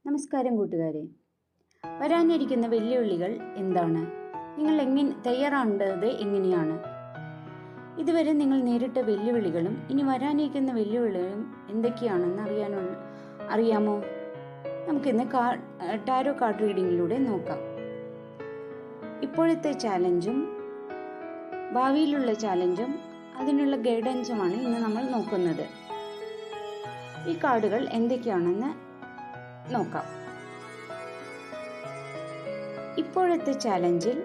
നമസ്കാരം കൂട്ടുകാരെ. വരാനിരിക്കുന്ന വെല്ലുവിളികൾ എന്താണ്? നിങ്ങൾ തയ്യാറാവേണ്ടത് എങ്ങനെയാണ്? ഇതുവരെ നിങ്ങൾ നേരിട്ട വെല്ലുവിളികളും ഇനി വരാനിരിക്കുന്ന വെല്ലുവിളികളും എന്തൊക്കെയാണെന്ന് അറിയാമോ? നമുക്കിന്ന് ടാരോ കാർഡ് റീഡിങ്ങിലൂടെ നോക്കാം. ഇപ്പോഴത്തെ ചാലഞ്ചും ഭാവിയിലുള്ള ചാലഞ്ചും അതിനുള്ള ഗൈഡൻസുമാണ് ഇന്ന് നമ്മൾ നോക്കുന്നത്. ഈ കാർഡുകൾ എന്തൊക്കെയാണെന്ന് നോക്കാം. ഇപ്പോഴത്തെ ചാലഞ്ചിൽ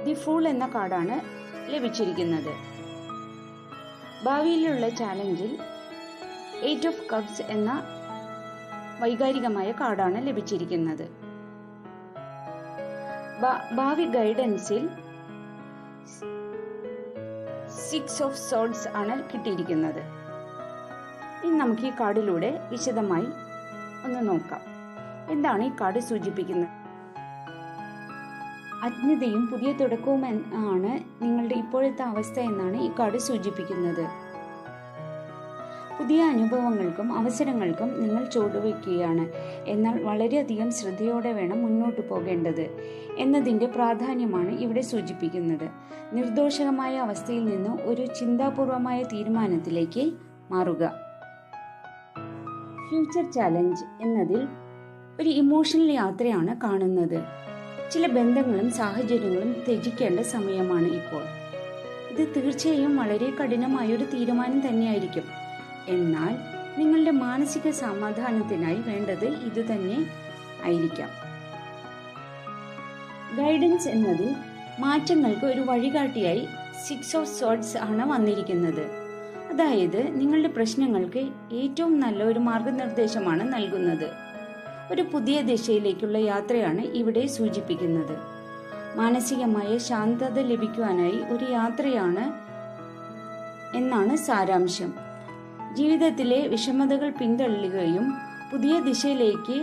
ദി ഫൂൾ എന്ന കാർഡാണ് ലഭിച്ചിരിക്കുന്നത്. ഭാവിയിലുള്ള ചാലഞ്ചിൽ 8 ഓഫ് കപ്സ് എന്ന വൈകാരികമായ കാർഡാണ് ലഭിച്ചിരിക്കുന്നത്. ഭാവി ഗൈഡൻസിൽ 6 ഓഫ് സോർഡ്സ് ആണ് കിട്ടിയിരിക്കുന്നത്. ഇനി നമുക്ക് ഈ കാർഡിലൂടെ വിശദമായി ഒന്ന് നോക്കാം. എന്താണ് ഈ കാർഡ് സൂചിപ്പിക്കുന്നത്? അജ്ഞതയും പുതിയ തുടക്കവും ആണ് നിങ്ങളുടെ ഇപ്പോഴത്തെ അവസ്ഥ എന്നാണ് ഈ കാർഡ് സൂചിപ്പിക്കുന്നത്. പുതിയ അനുഭവങ്ങൾക്കും അവസരങ്ങൾക്കും നിങ്ങൾ ചുവടുവെക്കുകയാണ്. എന്നാൽ വളരെയധികം ശ്രദ്ധയോടെ വേണം മുന്നോട്ട് പോകേണ്ടത് എന്നതിൻ്റെ പ്രാധാന്യമാണ് ഇവിടെ സൂചിപ്പിക്കുന്നത്. നിർദോഷകമായ അവസ്ഥയിൽ നിന്ന് ഒരു ചിന്താപൂർവമായ തീരുമാനത്തിലേക്ക് മാറുക. ഫ്യൂച്ചർ ചാലഞ്ച് എന്നതിൽ ഒരു ഇമോഷണൽ യാത്രയാണ് കാണുന്നത്. ചില ബന്ധങ്ങളും സാഹചര്യങ്ങളും ത്യജിക്കേണ്ട സമയമാണ് ഇപ്പോൾ. ഇത് തീർച്ചയായും വളരെ കഠിനമായൊരു തീരുമാനം തന്നെയായിരിക്കും. എന്നാൽ നിങ്ങളുടെ മാനസിക സമാധാനത്തിനായി വേണ്ടത് ഇതുതന്നെ ആയിരിക്കാം. ഗൈഡൻസ് എന്നതിൽ മാറ്റങ്ങൾക്ക് ഒരു വഴികാട്ടിയായി 6 ഓഫ് സോർഡ്സ് ആണ് വന്നിരിക്കുന്നത്. അതായത് നിങ്ങളുടെ പ്രശ്നങ്ങൾക്ക് ഏറ്റവും നല്ല ഒരു മാർഗനിർദ്ദേശമാണ് നൽകുന്നത്. ഒരു പുതിയ ദിശയിലേക്കുള്ള യാത്രയാണ് ഇവിടെ സൂചിപ്പിക്കുന്നത്. മാനസികമായ ശാന്തത ലഭിക്കുവാനായി ഒരു യാത്രയാണ് എന്നാണ് സാരാംശം. ജീവിതത്തിലെ വിഷമതകൾ പിന്തള്ളുകയും പുതിയ ദിശയിലേക്ക്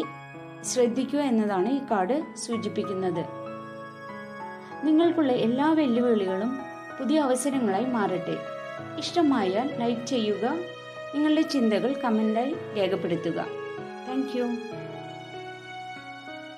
ശ്രദ്ധിക്കുക എന്നതാണ് ഈ കാർഡ് സൂചിപ്പിക്കുന്നത്. നിങ്ങൾക്കുള്ള എല്ലാ വെല്ലുവിളികളും പുതിയ അവസരങ്ങളായി മാറട്ടെ. ഇഷ്ടമായാൽ ലൈക്ക് ചെയ്യുക. നിങ്ങളുടെ ചിന്തകൾ കമന്റായി രേഖപ്പെടുത്തുക. Thank you.